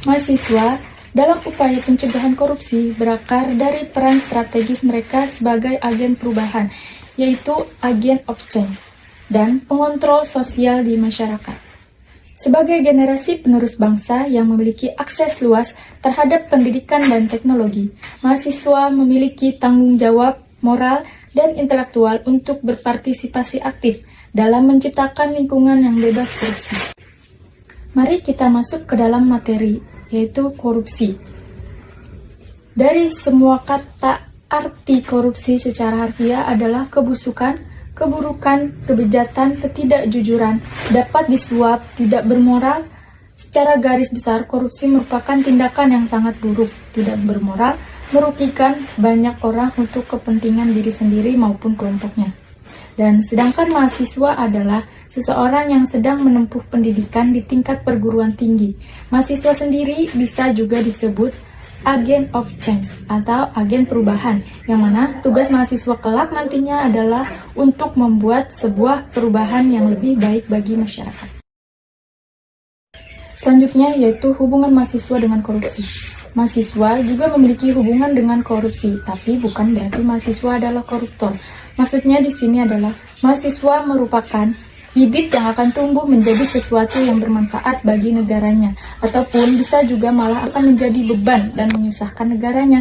Mahasiswa dalam upaya pencegahan korupsi berakar dari peran strategis mereka sebagai agen perubahan, yaitu agen of change, dan pengontrol sosial di masyarakat. Sebagai generasi penerus bangsa yang memiliki akses luas terhadap pendidikan dan teknologi, mahasiswa memiliki tanggung jawab moral dan intelektual untuk berpartisipasi aktif dalam menciptakan lingkungan yang bebas korupsi. Mari kita masuk ke dalam materi, yaitu korupsi. Dari semua kata arti korupsi secara harfiah adalah kebusukan, keburukan, kebejatan, ketidakjujuran, dapat disuap, tidak bermoral. Secara garis besar, korupsi merupakan tindakan yang sangat buruk, tidak bermoral, merugikan banyak orang untuk kepentingan diri sendiri maupun kelompoknya. Dan sedangkan mahasiswa adalah seseorang yang sedang menempuh pendidikan di tingkat perguruan tinggi. Mahasiswa sendiri bisa juga disebut agen of change atau agen perubahan, yang mana tugas mahasiswa kelak nantinya adalah untuk membuat sebuah perubahan yang lebih baik bagi masyarakat. Selanjutnya yaitu hubungan mahasiswa dengan korupsi. Mahasiswa juga memiliki hubungan dengan korupsi, tapi bukan berarti mahasiswa adalah koruptor. Maksudnya di sini adalah mahasiswa merupakan bibit yang akan tumbuh menjadi sesuatu yang bermanfaat bagi negaranya, ataupun bisa juga malah akan menjadi beban dan menyusahkan negaranya.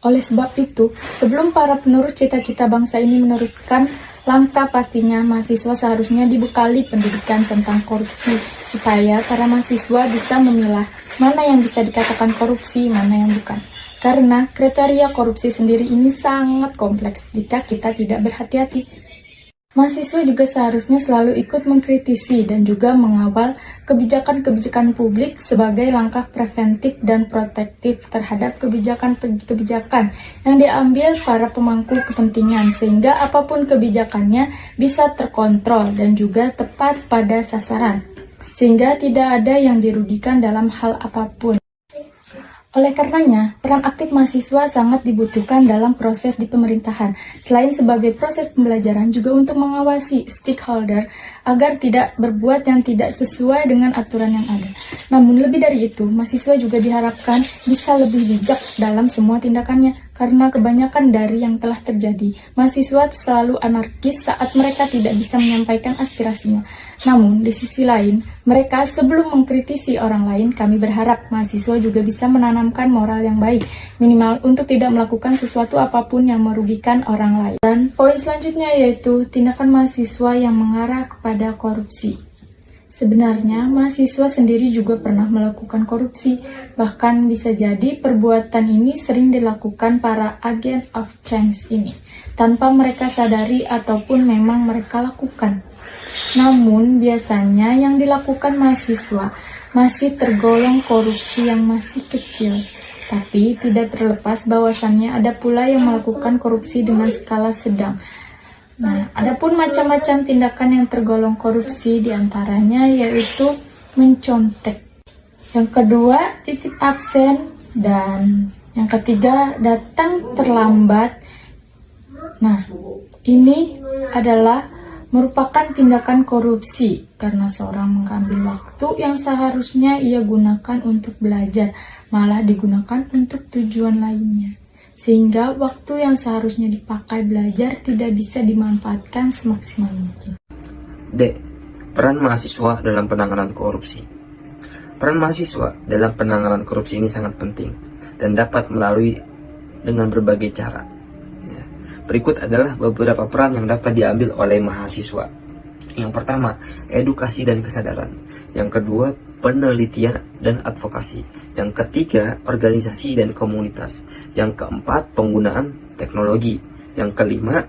Oleh sebab itu, sebelum para penerus cita-cita bangsa ini meneruskan langkah, pastinya mahasiswa seharusnya dibekali pendidikan tentang korupsi, supaya para mahasiswa bisa memilah mana yang bisa dikatakan korupsi, mana yang bukan. Karena kriteria korupsi sendiri ini sangat kompleks jika kita tidak berhati-hati. Mahasiswa juga seharusnya selalu ikut mengkritisi dan juga mengawal kebijakan-kebijakan publik sebagai langkah preventif dan protektif terhadap kebijakan-kebijakan yang diambil para pemangku kepentingan, sehingga apapun kebijakannya bisa terkontrol dan juga tepat pada sasaran, sehingga tidak ada yang dirugikan dalam hal apapun. Oleh karenanya, peran aktif mahasiswa sangat dibutuhkan dalam proses di pemerintahan, selain sebagai proses pembelajaran juga untuk mengawasi stakeholder agar tidak berbuat yang tidak sesuai dengan aturan yang ada. Namun lebih dari itu, mahasiswa juga diharapkan bisa lebih bijak dalam semua tindakannya, karena kebanyakan dari yang telah terjadi, mahasiswa selalu anarkis saat mereka tidak bisa menyampaikan aspirasinya. Namun, di sisi lain, mereka sebelum mengkritisi orang lain, kami berharap mahasiswa juga bisa menanamkan moral yang baik, minimal untuk tidak melakukan sesuatu apapun yang merugikan orang lain. Dan poin selanjutnya yaitu tindakan mahasiswa yang mengarah kepada korupsi. Sebenarnya, mahasiswa sendiri juga pernah melakukan korupsi, bahkan bisa jadi perbuatan ini sering dilakukan para agen of change ini, tanpa mereka sadari ataupun memang mereka lakukan. Namun, biasanya yang dilakukan mahasiswa masih tergolong korupsi yang masih kecil, tapi tidak terlepas bahwasannya ada pula yang melakukan korupsi dengan skala sedang. Nah, adapun macam-macam tindakan yang tergolong korupsi diantaranya yaitu mencontek. Yang kedua, titip absen. Dan yang ketiga, datang terlambat. Nah, ini adalah merupakan tindakan korupsi karena seorang mengambil waktu yang seharusnya ia gunakan untuk belajar, malah digunakan untuk tujuan lainnya. Sehingga waktu yang seharusnya dipakai belajar tidak bisa dimanfaatkan semaksimal mungkin. D. Peran mahasiswa dalam penanganan korupsi. Peran mahasiswa dalam penanganan korupsi ini sangat penting dan dapat melalui dengan berbagai cara. Berikut adalah beberapa peran yang dapat diambil oleh mahasiswa. Yang pertama, edukasi dan kesadaran. Yang kedua, penelitian dan advokasi. Yang ketiga, organisasi dan komunitas. Yang keempat, penggunaan teknologi. Yang kelima,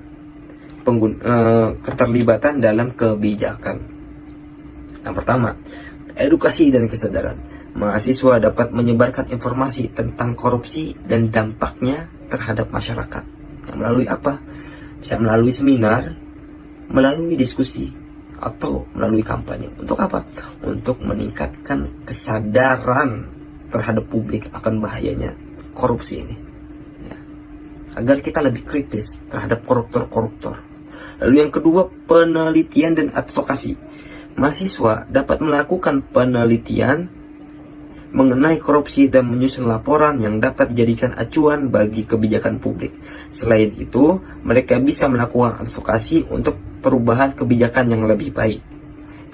keterlibatan dalam kebijakan. Yang pertama, edukasi dan kesadaran. Mahasiswa dapat menyebarkan informasi tentang korupsi dan dampaknya terhadap masyarakat. Melalui apa? Bisa melalui seminar, melalui diskusi, atau melalui kampanye. Untuk apa? Untuk meningkatkan kesadaran terhadap publik akan bahayanya korupsi ini, ya, agar kita lebih kritis terhadap koruptor-koruptor. Lalu yang kedua, penelitian dan advokasi. Mahasiswa dapat melakukan penelitian mengenai korupsi dan menyusun laporan yang dapat dijadikan acuan bagi kebijakan publik. Selain itu, mereka bisa melakukan advokasi untuk perubahan kebijakan yang lebih baik.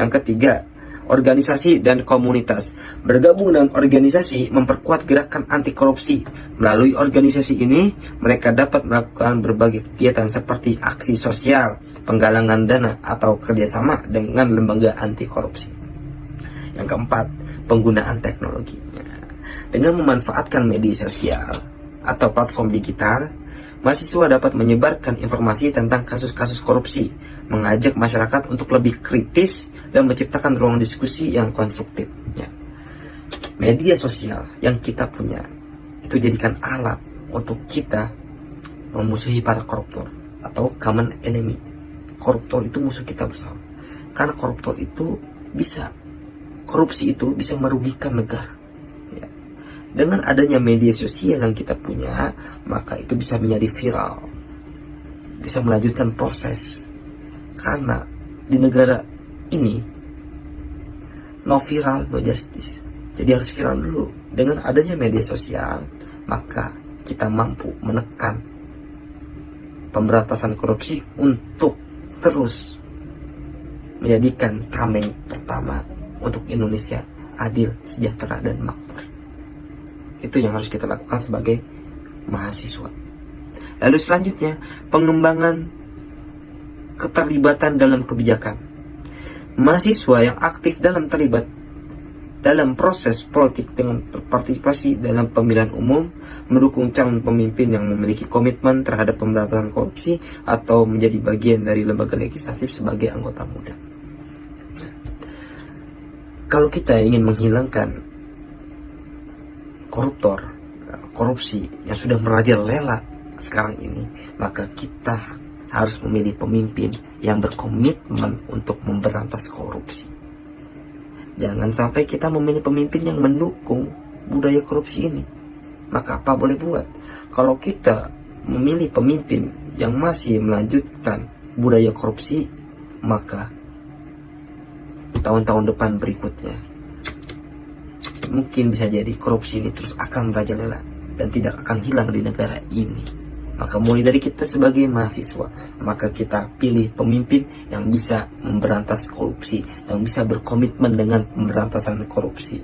Yang ketiga, organisasi dan komunitas. Bergabung dengan organisasi memperkuat gerakan anti korupsi. Melalui organisasi ini, mereka dapat melakukan berbagai kegiatan seperti aksi sosial, penggalangan dana, atau kerjasama dengan lembaga anti korupsi. Yang keempat, penggunaan teknologi. Dengan memanfaatkan media sosial atau platform digital, mahasiswa dapat menyebarkan informasi tentang kasus-kasus korupsi, mengajak masyarakat untuk lebih kritis, dan menciptakan ruang diskusi yang konstruktif. Media sosial yang kita punya itu jadikan alat untuk kita memusuhi para koruptor atau common enemy. Koruptor itu musuh kita bersama, karena koruptor itu korupsi itu bisa merugikan negara. Dengan adanya media sosial yang kita punya, maka itu bisa menjadi viral, bisa melanjutkan proses. Karena di negara ini no viral no justice, jadi harus viral dulu. Dengan adanya media sosial, maka kita mampu menekan pemberantasan korupsi untuk terus menjadikan tameng pertama untuk Indonesia adil, sejahtera, dan makmur. Itu yang harus kita lakukan sebagai mahasiswa. Lalu selanjutnya, pengembangan keterlibatan dalam kebijakan. Mahasiswa yang aktif terlibat dalam proses politik dengan berpartisipasi dalam pemilihan umum, mendukung calon pemimpin yang memiliki komitmen terhadap pemberantasan korupsi, atau menjadi bagian dari lembaga legislatif sebagai anggota muda. Kalau kita ingin menghilangkan korupsi yang sudah merajalela sekarang ini, maka kita harus memilih pemimpin yang berkomitmen untuk memberantas korupsi. Jangan sampai kita memilih pemimpin yang mendukung budaya korupsi ini. Maka apa boleh buat? Kalau kita memilih pemimpin yang masih melanjutkan budaya korupsi, maka tahun-tahun depan berikutnya mungkin bisa jadi korupsi ini terus akan merajalela dan tidak akan hilang di negara ini. Maka mulai dari kita sebagai mahasiswa, maka kita pilih pemimpin yang bisa memberantas korupsi, yang bisa berkomitmen dengan pemberantasan korupsi.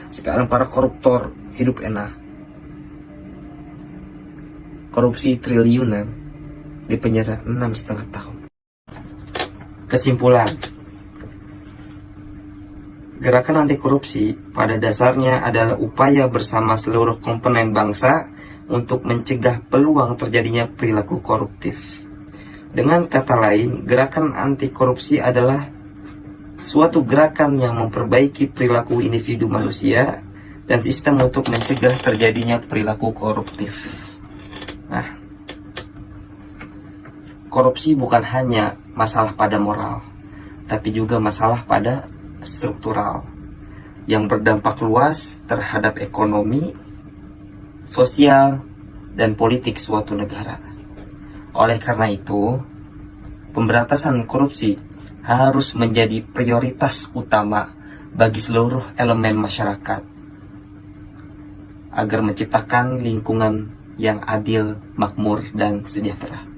Sekarang para koruptor hidup enak, korupsi triliunan, di penjara 6,5 tahun. Kesimpulan, gerakan anti korupsi pada dasarnya adalah upaya bersama seluruh komponen bangsa untuk mencegah peluang terjadinya perilaku koruptif. Dengan kata lain, gerakan anti korupsi adalah suatu gerakan yang memperbaiki perilaku individu manusia dan sistem untuk mencegah terjadinya perilaku koruptif. Nah, korupsi bukan hanya masalah pada moral, tapi juga masalah pada struktural yang berdampak luas terhadap ekonomi, sosial, dan politik suatu negara. Oleh karena itu, pemberantasan korupsi harus menjadi prioritas utama bagi seluruh elemen masyarakat agar menciptakan lingkungan yang adil, makmur, dan sejahtera.